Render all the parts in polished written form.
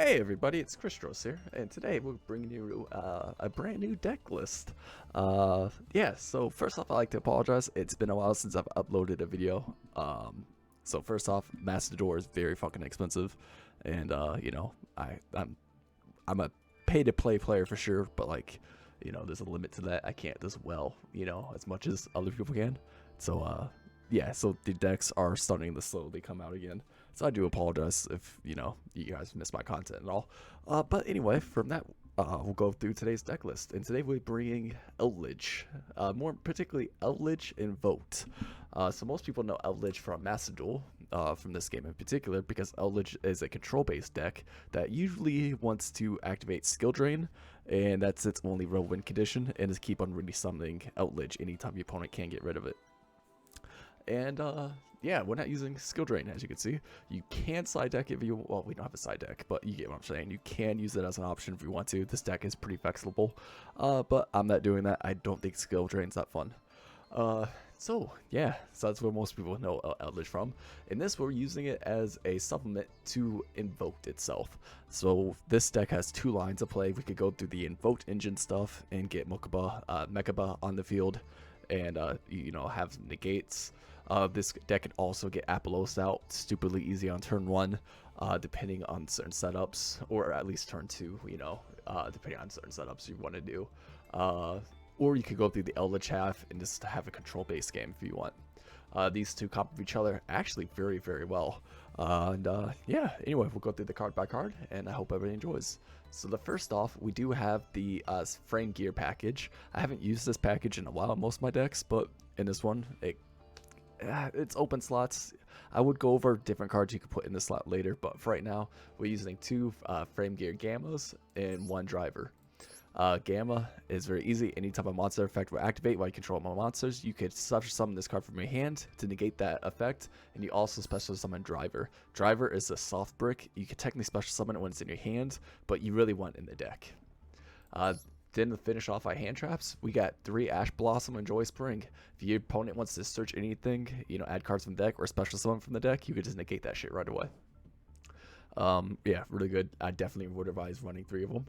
Hey everybody, it's Christros here, and today we're bringing you a brand new deck list. Yeah, so first off, I'd like to apologize. It's been a while since I've uploaded a video. So first off, Matador is very fucking expensive, and I'm a pay-to-play player for sure, but like, there's a limit to that. I can't as well, as much as other people can. So yeah, so the decks are starting to slowly come out again. So I do apologize if, you guys missed my content and all. But anyway, from that, we'll go through today's deck list. And today we're bringing Eldlich, more particularly Eldlich Invoked. So most people know Eldlich from Duel, from this game in particular, because Eldlich is a control-based deck that usually wants to activate Skill Drain, and that's its only real win condition, and is keep on really summoning Eldlich anytime your opponent can't get rid of it. And yeah, we're not using Skill Drain, as you can see. You can side deck if you, well, we don't have a side deck, but you get what I'm saying. You can use it as an option if you want to. This deck is pretty flexible, but I'm not doing that. I don't think Skill Drain's that fun. So yeah, so that's where most people know Eldlich from. In this, we're using it as a supplement to Invoked itself. So this deck has two lines of play. We could go through the Invoked engine stuff and get Mekaba on the field, and have negates. This deck can also get Apollos out stupidly easy on turn 1, depending on certain setups, or at least turn 2, depending on certain setups you want to do. Or you could go through the Eldlich half and just have a control-based game if you want. These two complement each other actually very, very well. Yeah, anyway, we'll go through the card by card, and I hope everybody enjoys. So the first off, we do have the frame gear package. I haven't used this package in a while in most of my decks, but in this one, it's open slots. I would go over different cards you could put in the slot later, but for right now, we're using two frame gear gammas and one driver. Gamma is very easy. Any type of monster effect will activate while you control my monsters. You could special summon this card from your hand to negate that effect, and you also special summon Driver. Driver is a soft brick. You can technically special summon it when it's in your hand, but you really want it in the deck. Then to finish off our hand traps, we got 3 Ash Blossom and Joy Spring. If your opponent wants to search anything, add cards from the deck or special summon from the deck, you could just negate that shit right away. Yeah, really good. I definitely would advise running 3 of them.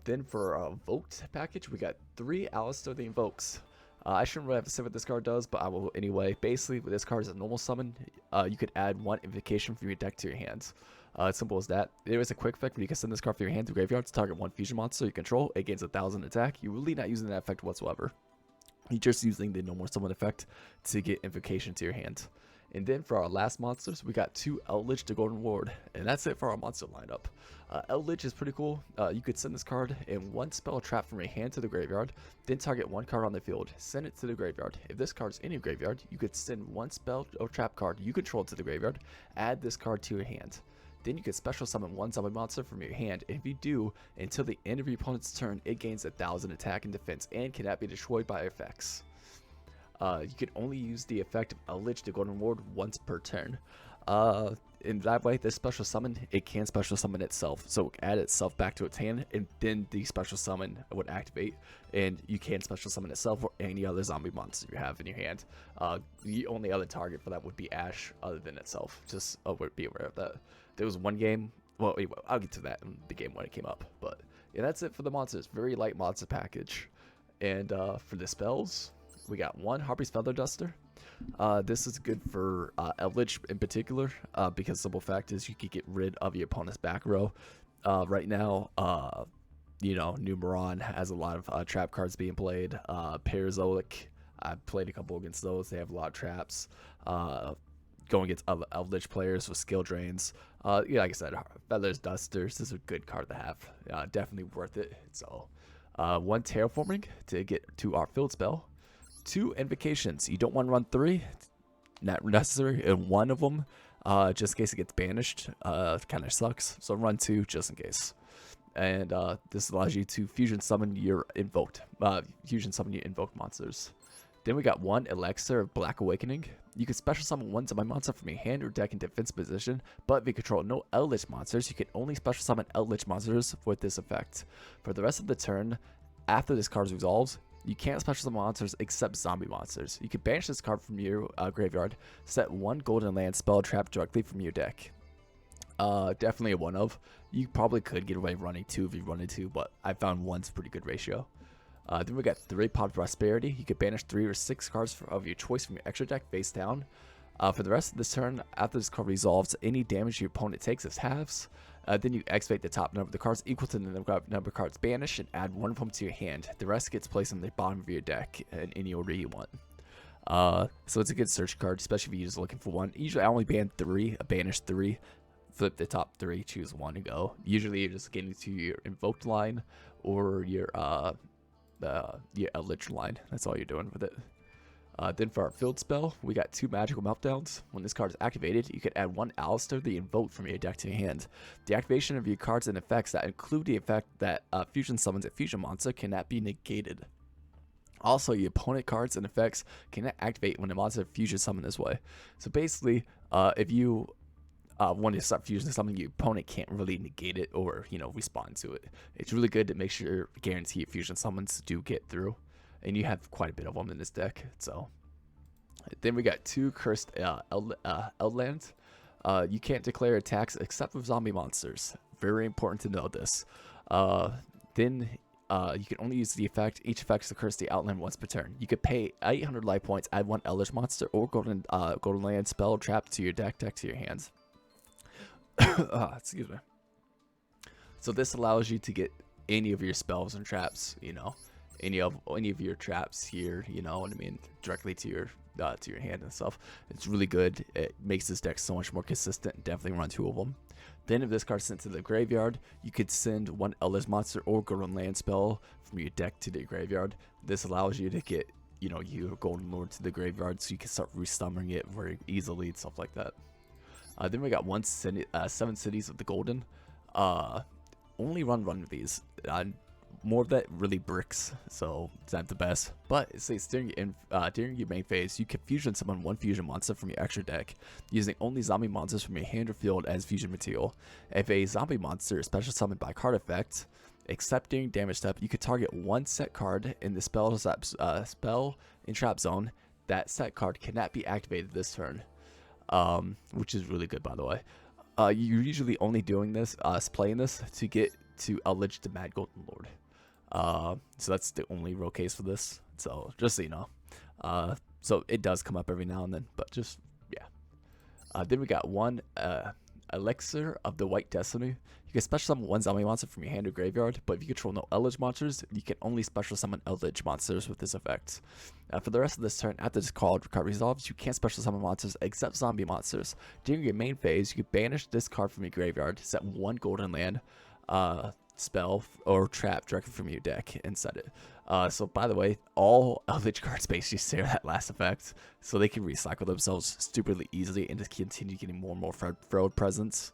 Then for our Invoked package, we got 3 Alistair the Invokes. I shouldn't really have to say what this card does, but I will anyway. Basically, with this card is a normal summon. You could add 1 invocation from your deck to your hands. It's simple as that. There is a quick effect where you can send this card from your hand to graveyard to target 1 fusion monster you control. It gains 1,000 attack. You're really not using that effect whatsoever. You're just using the normal summon effect to get invocation to your hand. And then for our last monsters, we got 2 Eldlich the Golden Ward, and that's it for our monster lineup. Eldlich is pretty cool. You could send this card and 1 spell trap from your hand to the graveyard, then target 1 card on the field, send it to the graveyard. If this card's in your graveyard, you could send 1 spell or trap card you control to the graveyard, add this card to your hand. Then you could special summon 1 zombie monster from your hand, and if you do, until the end of your opponent's turn, it gains 1,000 attack and defense and cannot be destroyed by effects. You can only use the effect of Eldlich the Golden Ward once per turn. In that way, this special summon, it can special summon itself. So add itself back to its hand, and then the special summon would activate, and you can special summon itself or any other zombie monster you have in your hand. The only other target for that would be Ash other than itself. Just be aware of that. There was one game, well, anyway, I'll get to that in the game when it came up. But yeah, that's it for the monsters. Very light monster package. And for the spells, we got 1 Harpy's Feather Duster. This is good for Eldlich in particular, because simple fact is you could get rid of your opponent's back row. Right now, Numeron has a lot of trap cards being played. Parazoic, I've played a couple against those. They have a lot of traps. Going against other Eldlich players with skill drains. Yeah, like I said, Feathers Dusters is a good card to have. Definitely worth it. So, 1 Terraforming to get to our field spell. 2 invocations. You don't want to run 3, not necessary, and 1 of them, just in case it gets banished, kind of sucks. So run 2 just in case. And this allows you to fusion summon your invoked monsters. Then we got 1 Elixir of Black Awakening. You can special summon 1 zombie monster from your hand or deck in defense position, but if you control no Eldlich monsters, you can only special summon Eldlich monsters with this effect. For the rest of the turn, after this card resolves, you can't special summon monsters except zombie monsters. You can banish this card from your graveyard, set 1 golden land spell trap directly from your deck. Definitely a one of. You probably could get away running 2 if you wanted to, but I found 1's pretty good ratio. Then we got 3 Pot of Prosperity. You could banish 3 or 6 cards of your choice from your extra deck face down. For the rest of this turn, after this card resolves, any damage your opponent takes is halves. Then you activate the top number of the cards equal to the number of cards banished and add 1 of them to your hand. The rest gets placed on the bottom of your deck in any order you want. So it's a good search card, especially if you're just looking for one. Usually I only ban 3, banish 3, flip the top 3, choose 1 and go. Usually you're just getting to your invoked line or your Eldlich line. That's all you're doing with it. Then for our field spell, we got 2 magical meltdowns. When this card is activated, you can add 1 Alistair the invoked from your deck to your hand. The activation of your cards and effects that include the effect that fusion summons a fusion monster cannot be negated. Also, your opponent cards and effects cannot activate when a monster fusion summon this way. So basically, if you want to start fusion summon, your opponent can't really negate it or respond to it. It's really good to make sure guarantee fusion summons do get through, and you have quite a bit of them in this deck. So then we got 2 cursed Eldland. You can't declare attacks except with zombie monsters. Very important to know this. Then you can only use the effect. Each effect is to curse the outland once per turn. You could pay 800 life points, add 1 Eldritch monster or golden land spell trap to your deck to your hands. Excuse me. So this allows you to get any of your spells and traps, any of your traps here, you know what I mean, directly to your hand and stuff. It's really good. It makes this deck so much more consistent. Definitely run 2 of them. Then if this card's sent to the graveyard, you could send 1 Eldritch monster or golden land spell from your deck to the graveyard. This allows you to get your golden lord to the graveyard, so you can start resummoning it very easily and stuff like that. Then we got 7 cities of the golden. Only run of these. More of that really bricks, so it's not the best. But it says during your main phase, you can fusion summon 1 fusion monster from your extra deck, using only zombie monsters from your hand or field as fusion material. If a zombie monster is special summoned by card effect, except during damage step, you could target 1 set card in the spell and trap zone. That set card cannot be activated this turn. Which is really good, by the way. You're usually only doing this, playing this to get to Eldlich the Mad Golden Lord. So that's the only real case for this. So just so you know. So it does come up every now and then, but just yeah. Then we got 1 Elixir of the White Destiny. You can special summon 1 zombie monster from your hand or graveyard, but if you control no Eldritch monsters, you can only special summon Eldritch monsters with this effect. For the rest of this turn, after this card resolves, you can't special summon monsters except zombie monsters. During your main phase, you can banish this card from your graveyard, set 1 golden land spell or trap directly from your deck and set it. So by the way, all Eldritch cards basically share that last effect, so they can recycle themselves stupidly easily and just continue getting more and more fraud presence.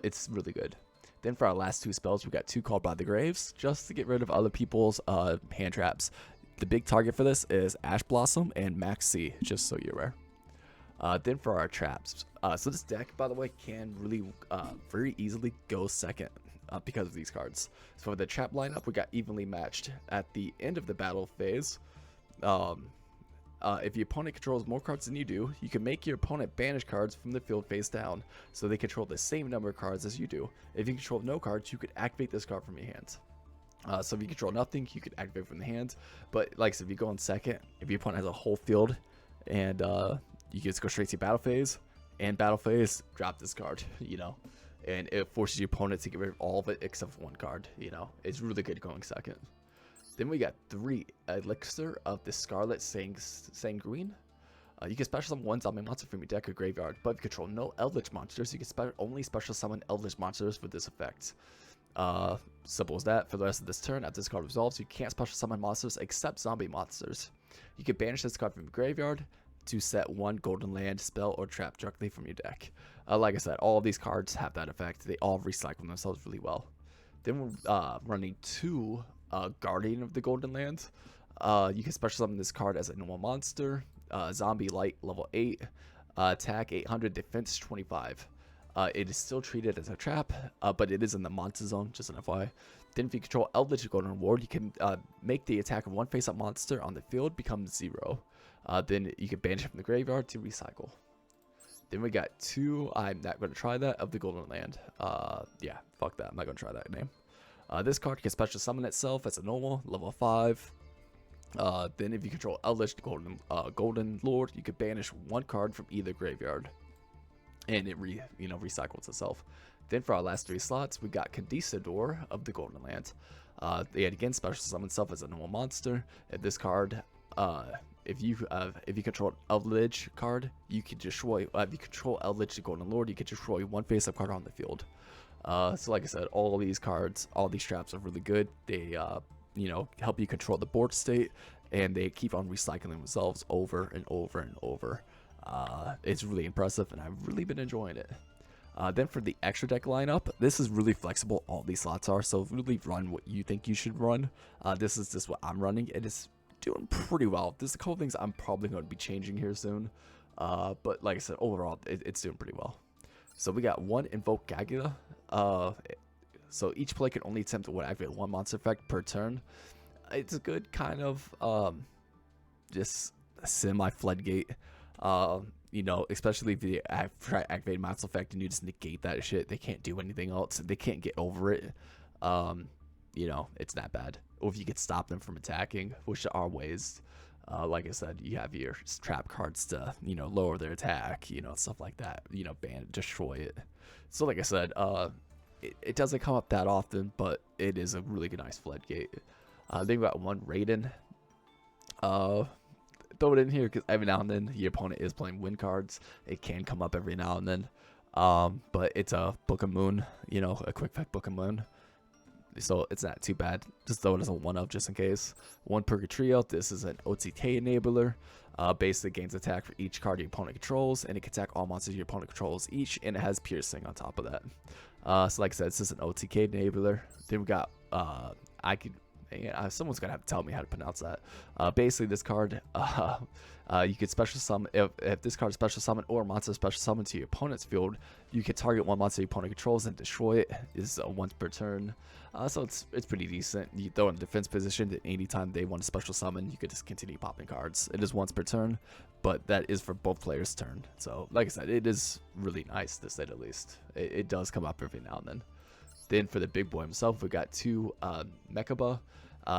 It's really good. Then for our last 2 spells, we got 2 Called by the Graves, just to get rid of other people's hand traps. The big target for this is Ash Blossom and Max C, just so you're aware. Then for our traps. So this deck, by the way, can really very easily go second because of these cards. So for the trap lineup, we got evenly matched. At the end of the battle phase, if your opponent controls more cards than you do, you can make your opponent banish cards from the field face down, so they control the same number of cards as you do. If you control no cards, you could activate this card from your hands. So if you control nothing, you could activate from the hand. But like I said, if you go in second, if your opponent has a whole field, and you can just go straight to battle phase, and battle phase, drop this card, and it forces your opponent to get rid of all of it except for 1 card. It's really good going second. Then we got 3 Elixir of the Scarlet Sanguine. You can special summon 1 zombie monster from your deck or graveyard, but if you control no Eldritch monsters, you can only special summon Eldritch monsters with this effect. Simple as that. For the rest of this turn, after this card resolves, you can't special summon monsters except zombie monsters. You can banish this card from your graveyard to set 1 golden land spell or trap directly from your deck. Like I said, all of these cards have that effect. They all recycle themselves really well. Then we're running 2 Guardian of the Golden Land. You can special summon this card as a normal monster. Zombie Light, level 8. Attack 800, defense 25. It is still treated as a trap, but it is in the monster zone, just an FYI. Then if you control Eldlich Golden Reward, you can make the attack of 1 face-up monster on the field become 0. Then you can banish it from the graveyard to recycle. Then we got 2, I'm not going to try that, of the Golden Land. Yeah, fuck that, I'm not going to try that name. This card can special summon itself as a normal, level 5. Then if you control Eldlich Golden Lord, you could banish 1 card from either graveyard. And it recycles itself. Then for our last 3 slots, we got Conquistador of the Golden Land. Yet again, special summon itself as a normal monster. If this card, if you control Eldlich card, you can destroy. If you control Eldlich the Golden Lord, you can destroy 1 face-up card on the field. So like I said, all these cards, all these traps are really good. They help you control the board state, and they keep on recycling themselves over and over and over. It's really impressive, and I've really been enjoying it. Then for the extra deck lineup, this is really flexible. All these slots are, so really run what you think you should run. This is just what I'm running, and it's doing pretty well. There's a couple things I'm probably going to be changing here soon, but like I said, overall, it's doing pretty well. So we got 1 Invoked Gagula. So each player can only attempt to activate 1 monster effect per turn. It's a good kind of just semi-floodgate. Especially if you try to activate monster effect and you just negate that shit. They can't do anything else. They can't get over it. It's not bad. Or if you could stop them from attacking, which there are ways. Like I said, you have your trap cards to, lower their attack, stuff like that. Ban it, destroy it. So like I said, it doesn't come up that often, but it is a really nice floodgate. Then we got 1 Raiden. Throw it in here because every now and then your opponent is playing win cards. It can come up every now and then. But it's a Book of Moon, a quick effect Book of Moon. So it's not too bad. Just throw it as a 1-of just in case. 1 Purgatrio. This is an OTK enabler. Basically gains attack for each card your opponent controls, and it can attack all monsters your opponent controls each, and it has piercing on top of that. So like I said, this is an OTK enabler. Then we got someone's gonna have to tell me how to pronounce that. Basically, this card, you could special summon. If this card is special summon or monster special summon to your opponent's field, you can target 1 monster your opponent controls and destroy it. Is once per turn. So it's pretty decent. You throw it in defense position. That anytime they want to special summon, you could just continue popping cards. It is once per turn, but that is for both players' turn. So like I said, it is really nice to say the least. It does come up every now and then. Then for the big boy himself, we got 2 Mechaba.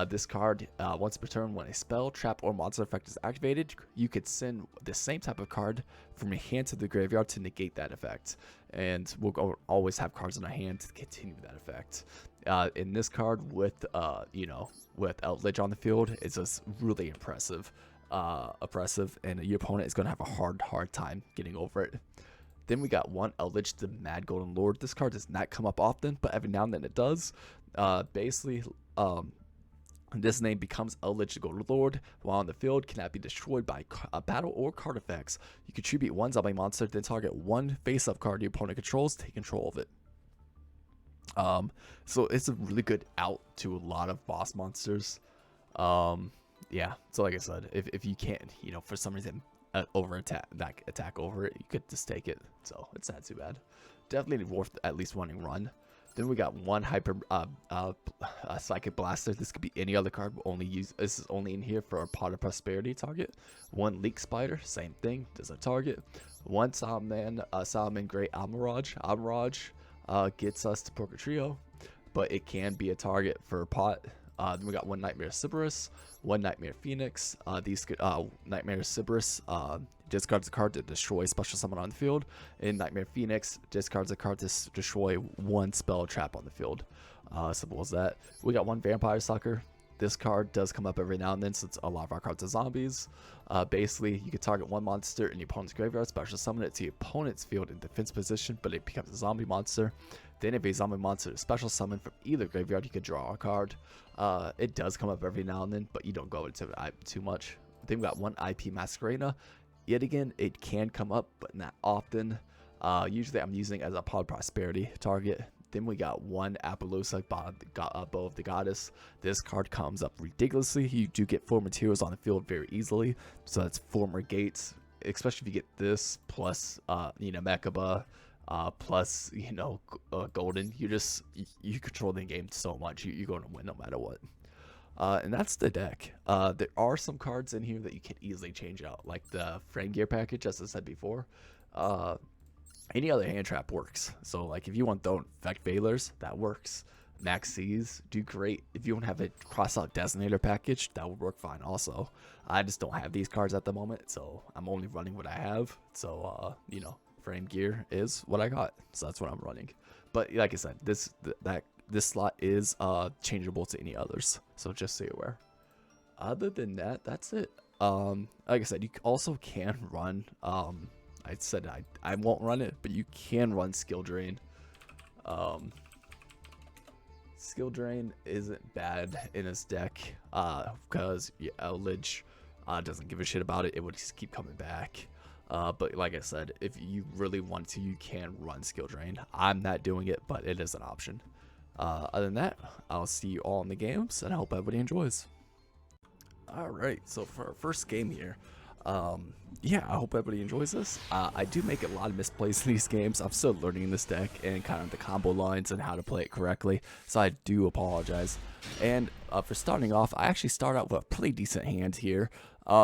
This card, once per turn, when a spell, trap, or monster effect is activated, you could send the same type of card from your hand to the graveyard to negate that effect. And we'll always have cards in our hand to continue that effect. In this card, with Eldlich on the field, it's just really oppressive, and your opponent is going to have a hard time getting over it. Then we got 1 Eldlich, the Mad Golden Lord. This card does not come up often, but every now and then it does. Basically, this name becomes Eldlich the Golden Lord while on the field, cannot be destroyed by battle or card effects. You contribute 1 zombie monster, then target 1 face-up card your opponent controls, take control of it. So it's a really good out to a lot of boss monsters. Yeah, so like I said, if you can't, for some reason attack over it, you could just take it. So it's not too bad. Definitely worth at least running run. Then we got 1 Psychic Blaster. This could be any other card. This is only in here for a Pot of Prosperity target. 1 Leak Spider, same thing, does a target. 1 Solomon Great Almirage. Almirage gets us to Purgatrio, but it can be a target for a pot. Then we got 1 Nightmare Cerberus, 1 Nightmare Phoenix. These Nightmare Cerberus discards a card to destroy special summon on the field, and Nightmare Phoenix discards a card to destroy 1 spell trap on the field. Simple as that. We got 1 Vampire Sucker. This card does come up every now and then since a lot of our cards are zombies. Basically, you can target 1 monster in your opponent's graveyard, special summon it to your opponent's field in defense position, but it becomes a zombie monster. Then if a zombie monster is special summon from either graveyard, you can draw a card. It does come up every now and then, but you don't go into it too much. Then we got 1 IP Masquerena. Yet again, it can come up, but not often. Usually I'm using it as a Pod Prosperity target. Then we got 1 Appaloosa, Bow of the Goddess. This card comes up ridiculously. You do get 4 materials on the field very easily. So that's 4 more gates, especially if you get this plus, Mechaba, plus, Golden. You control the game so much. You're going to win no matter what. And that's the deck. There are some cards in here that you can easily change out, like the Friend Gear package, as I said before. Any other hand trap works. So like if you want Don't Infect Veilers, that works. Max C's do great. If you want to have a cross out Designator package, that would work fine also. I just don't have these cards at the moment, so I'm only running what I have. So you know, frame gear is what I got, so that's what I'm running. But like I said, this slot is changeable to any others, so just so you're aware. Other than that, that's it. Like I said, you also can run I said I won't run it, but you can run Skill Drain. Skill Drain isn't bad in his deck because Eldlich doesn't give a shit about it. It would just keep coming back. But like I said, if you really want to, you can run Skill Drain. I'm not doing it, but it is an option. Other than that, I'll see you all in the games, and I hope everybody enjoys. Alright, so for our first game here, yeah, I hope everybody enjoys this. I do make a lot of misplays in these games. I'm still learning this deck and kind of the combo lines and how to play it correctly, so I do apologize. And for starting off, I actually start out with a pretty decent hand here.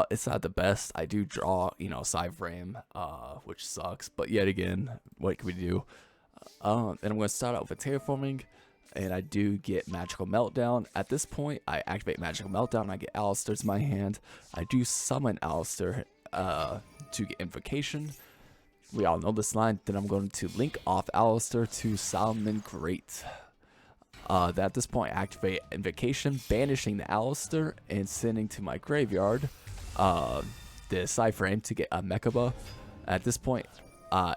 It's not the best. I do draw, you know, side frame, which sucks, but yet again, what can we do? And I'm going to start out with Terraforming, and I do get Magical Meltdown. At this point, I activate Magical Meltdown, I get Alistair to my hand. I do summon Alistair to get Invocation. We all know this line. Then I'm going to link off Alistair to Solomon Great. At this point, I activate Invocation, banishing the Alistair and sending to my graveyard the side frame to get a Mechaba. At this point,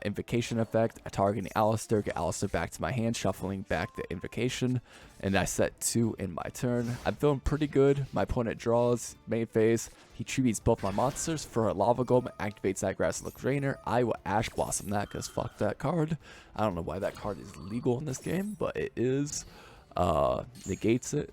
Invocation effect, targeting Alistair, get Alistair back to my hand, shuffling back the Invocation, and I set 2 in my turn. I'm feeling pretty good. My opponent draws main phase. He tributes both my monsters for a Lava Golem, activates that Grasslook Drainer. I will Ash Blossom that because fuck that card. I don't know why that card is legal in this game, but it is. Negates it.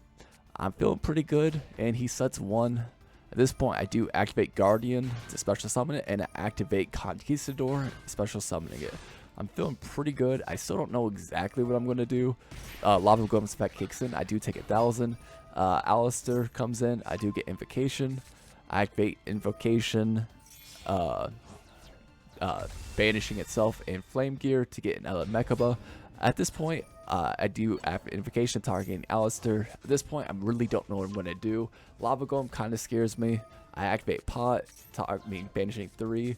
I'm feeling pretty good, and he sets 1. At this point, I do activate Guardian to special summon it, and I activate Conquistador, special summoning it. I'm feeling pretty good. I still don't know exactly what I'm going to do. Lava Golem's effect kicks in. I do take 1,000. Alistair comes in. I do get Invocation. I activate Invocation, banishing itself and Flame Gear to get another Mechaba. At this point, I do after Invocation targeting Alistair. At this point, I really don't know what I'm going to do. Lava Golem kind of scares me. I activate Pot, banishing 3,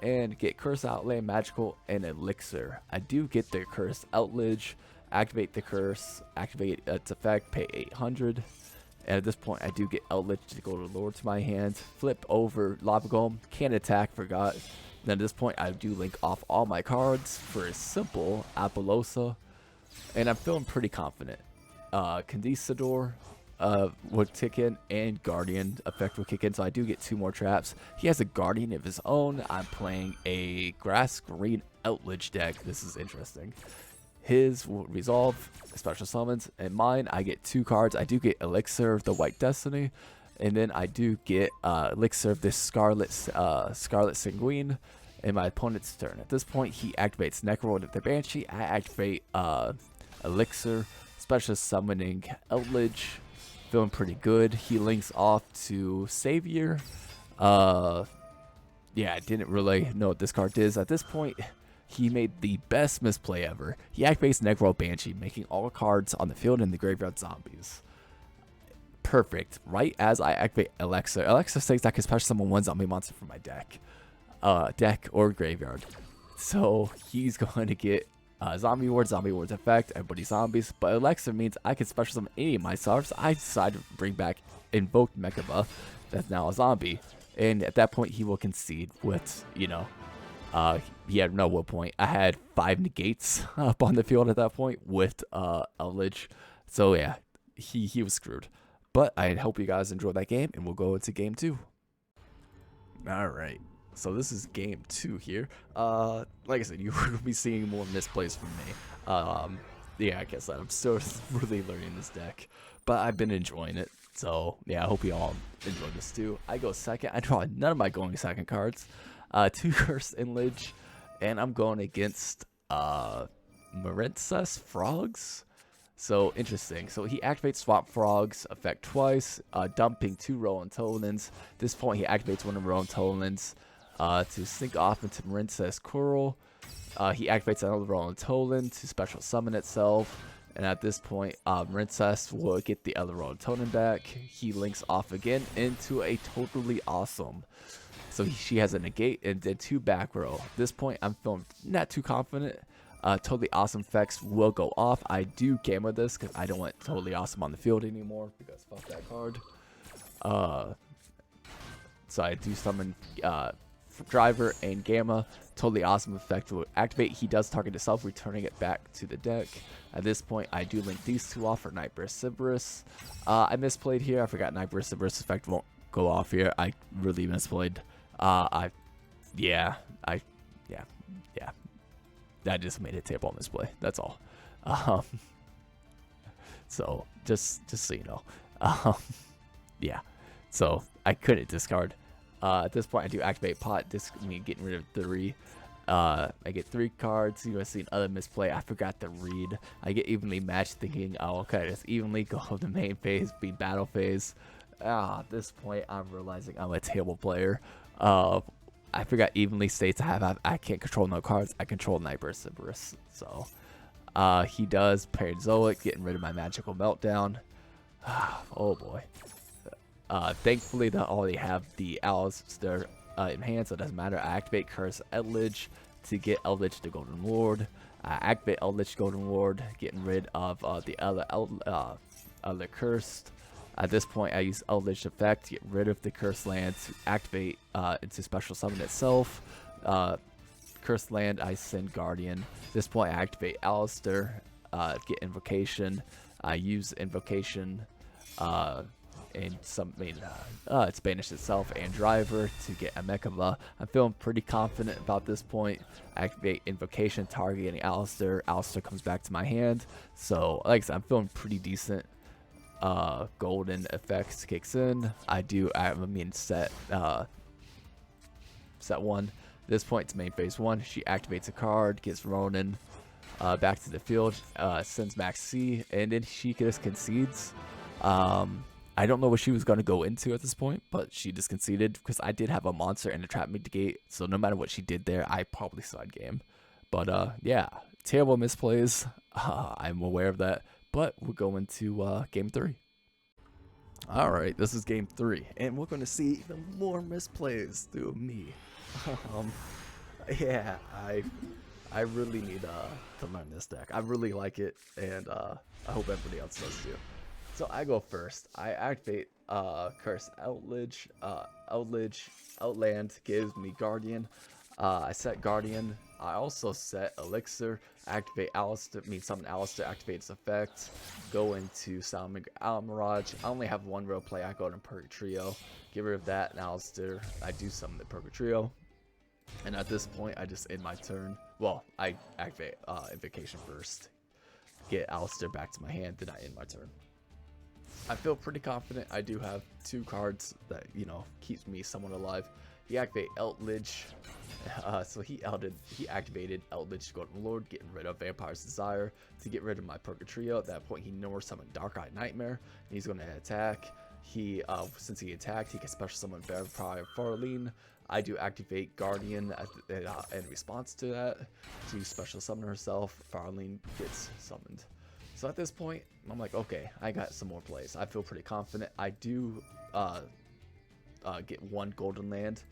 and get Curse Outlay, Magical, and Elixir. I do get the Curse Outledge, activate the Curse, activate its effect, pay 800. And at this point, I do get Eldlich to go to Lord to my hand, flip over Lava Golem, can't attack, forgot. Then at this point, I do link off all my cards for a simple Apollosa. And I'm feeling pretty confident. Conquistador would kick in, and Guardian effect would kick in, so I do get 2 more traps. He has a Guardian of his own. I'm playing a Grass Green Eldlich deck. This is interesting. His will resolve special summons, and mine, I get 2 cards. I do get Elixir of the White Destiny, and then I do get Elixir of this Scarlet Sanguine in my opponent's turn. At this point, he activates Necro with the Banshee. I activate Elixir, special summoning Eldlich. Feeling pretty good. He links off to Savior. Yeah, I didn't really know what this card is. At this point, he made the best misplay ever. He activates Necro Banshee, making all cards on the field in the graveyard zombies. Perfect. Right as I activate Elixir. Elixir says I can special summon 1 zombie monster from my deck. Deck or graveyard. So he's going to get Zombie Ward's effect, everybody zombies, but Elixir means I can special summon any of my stars. I decide to bring back Invoked Mechaba, that's now a zombie, and at that point he will concede with, you know, he had no will point. I had 5 negates up on the field at that point with Eldlich, so yeah, he was screwed. But I hope you guys enjoyed that game, and we'll go into game 2. Alright. So this is game 2 here. Like I said, you will be seeing more misplays from me. Yeah, I guess I'm still really learning this deck, but I've been enjoying it. So yeah, I hope you all enjoy this too. I go second. I draw none of my going second cards. 2 Cursed Inlage, and I'm going against Marincess Frogs. So interesting. So he activates Swamp Frogs effect twice, dumping 2 Rowan Tolans. At this point, he activates 1 of Rowan Tolans. to sneak off into Princess Coral. He activates another Rolling Totem to special summon itself. And at this point, Princess will get the other Rolling Totem back. He links off again into a totally awesome. So she has a negate and then 2 back row. At this point, I'm feeling not too confident. Totally awesome effects will go off. I do gamma this because I don't want totally awesome on the field anymore because fuck that card. So I do summon Driver and Gamma. Totally awesome effect will activate. He does target himself, returning it back to the deck. At this point, I do link these 2 off for Nightburst Cerberus. I misplayed here. I forgot Nightburst Cerberus effect won't go off here. I really misplayed. Yeah. I just made a terrible misplay. That's all. So just so you know, yeah. So I couldn't discard. At this point, I do activate pot. This me getting rid of 3. I get 3 cards. You guys see another misplay. I forgot to read. I get evenly matched, thinking, oh, okay, just evenly go to the main phase, be battle phase. At this point, I'm realizing I'm a terrible player. I forgot evenly states I can't control no cards. I control Nightburst Cerberus. So he does Parazoic, getting rid of my Magical Meltdown. Oh boy. Thankfully, they already have the Alistair in hand, so it doesn't matter. I activate Curse Eldlich to get Eldlich the Golden Ward. I activate Eldlich Golden Ward, getting rid of the other Cursed. At this point, I use Eldlich effect to get rid of the Cursed land to activate into special summon itself. Cursed land, I send Guardian. At this point, I activate Alistair, get Invocation. I use Invocation and it's banished itself and Driver to get a Mechaba. I'm feeling pretty confident about this point. Activate Invocation, targeting Alistair. Alistair comes back to my hand. So, like I said, I'm feeling pretty decent. Golden effects kicks in. Set 1. At this point, it's main phase 1. She activates a card, gets Ronin back to the field, sends Max C, and then she just concedes. I don't know what she was going to go into at this point, but she just conceded because I did have a monster and a trap mitigate, so no matter what she did there, I probably side game. But yeah, terrible misplays. I'm aware of that, but we're going to game 3. All right, this is game 3, and we're going to see even more misplays through me. Yeah, I really need to learn this deck. I really like it, and I hope everybody else does too. So I go first. I activate Curse Eldlich. Outland gives me Guardian. I set Guardian. I also set Elixir. Activate Alistair. Summon Alistair. Activate its effect. Go into Summon Mirage. I only have 1 real play. I go to Purgatrio. Get rid of that. And Alistair. I do summon the Purgatrio. And at this point, I just end my turn. Well, I activate Invocation first. Get Alistair back to my hand. Then I end my turn. I feel pretty confident. I do have 2 cards that, keeps me somewhat alive. He activated Eldlich. So he activated Eldlich Golden Lord, getting rid of Vampire's Desire to get rid of my Purgatrio. At that point, he Norse summoned Dark-Eyed Nightmare. And he's going to attack. Since he attacked, he can special summon Vampire Farlene. I do activate Guardian in response to that to special summon herself. Farlene gets summoned. So at this point, I'm like, okay, I got some more plays. I feel pretty confident. I do get 1 golden land.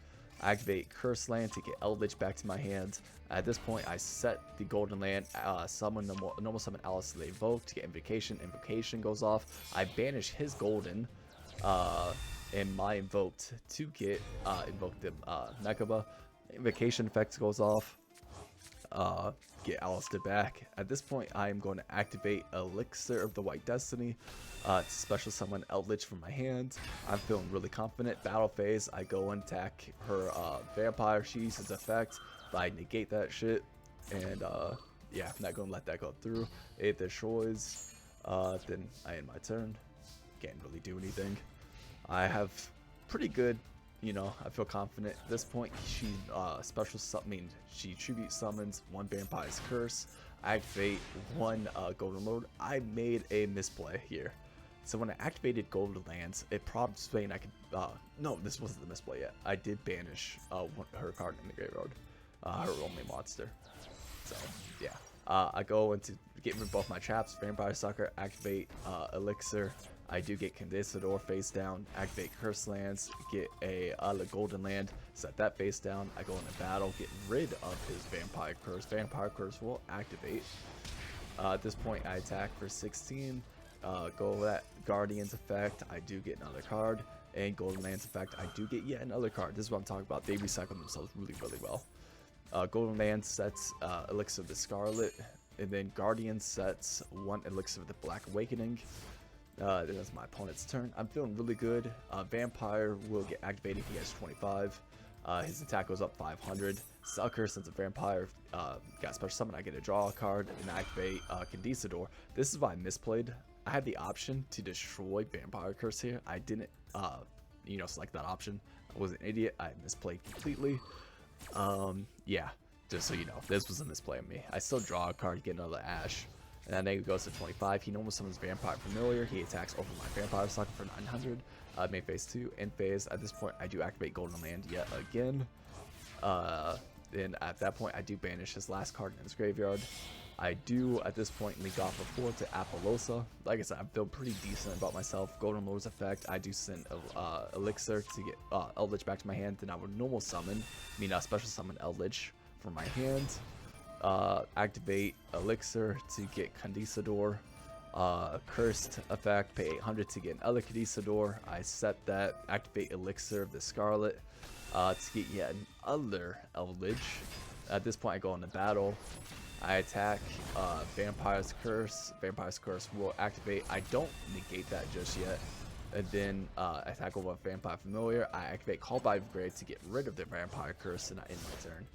I activate Curse Land to get Eldlich back to my hands. At this point, I set the golden land, summon normal summon Eldlich Invoked to get Invocation. Invocation goes off. I banish his golden and my Invoked to get invoke the Mechaba. Invocation effect goes off. Get Alistair back. At this point, I am going to activate Elixir of the White Destiny to special summon Eldlich from my hand. I'm feeling really confident. Battle phase, I go and attack her Vampire. She uses effect, but I negate that shit. And yeah, I'm not going to let that go through. It destroys. Then I end my turn. Can't really do anything. I have pretty good, I feel confident. At this point, she she tribute summons 1 Vampire's Curse. I activate 1 Golden Lord. I made a misplay here. So when I activated Golden Lands, it prompts saying I could, no, this wasn't the misplay yet. I did banish her card in the graveyard, her only monster. So yeah, I go into get rid of both my traps, Vampire Sucker, activate Elixir. I do get Condensador face down, activate Curse Lands, get a Golden Land, set that face down. I go into battle, get rid of his Vampire Curse. Vampire Curse will activate. At this point, I attack for 16. Go with that Guardian's effect, I do get another card, and Golden Land's effect, I do get yet another card. This is what I'm talking about. They recycle themselves really, really well. Golden Land sets Elixir of the Scarlet, and then Guardian sets 1 Elixir of the Black Awakening. That's my opponent's turn. I'm feeling really good. Vampire will get activated. He has 25. His attack goes up 500. Sucker, since a vampire got special summon, I get to draw a card and activate Condensador. This is why I misplayed. I had the option to destroy Vampire Curse here. I didn't, select that option. I was an idiot. I misplayed completely. Yeah, just so you know, this was a misplay of me. I still draw a card, get another Ash. And then it goes to 25. He normally summons Vampire Familiar. He attacks over my Vampire Sucker for 900. Main phase 2. End phase. At this point, I do activate Golden Land yet again. Then at that point, I do banish his last card in his graveyard. I do, at this point, leak off a 4 to Appaloosa. Like I said, I feel pretty decent about myself. Golden Lord's effect, I do send Elixir to get Eldlich back to my hand. Then I would normal summon, special summon Eldlich from my hand. Activate Elixir to get Condensador. Cursed effect, pay 800 to get another Condensador. I set that, activate Elixir of the Scarlet to get yet another Eldlich. At this point, I go into battle. I attack Vampire's Curse. Vampire's Curse will activate. I don't negate that just yet. And then attack over a Vampire Familiar. I activate Call by Grave to get rid of the Vampire Curse and I end my turn.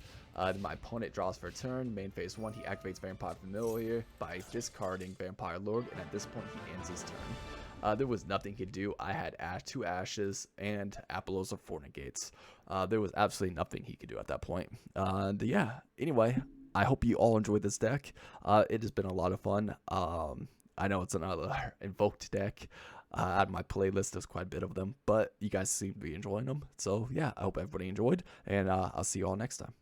Then my opponent draws for a turn. Main phase 1, he activates Vampire Familiar by discarding Vampire Lord, and at this point he ends his turn. There was nothing he could do. I had 2 Ashes and Appaloosa 4 negates. There was absolutely nothing he could do at that point. Yeah, anyway, I hope you all enjoyed this deck. It has been a lot of fun. I know it's another invoked deck. Out of my playlist, there's quite a bit of them, but you guys seem to be enjoying them. So yeah, I hope everybody enjoyed, and I'll see you all next time.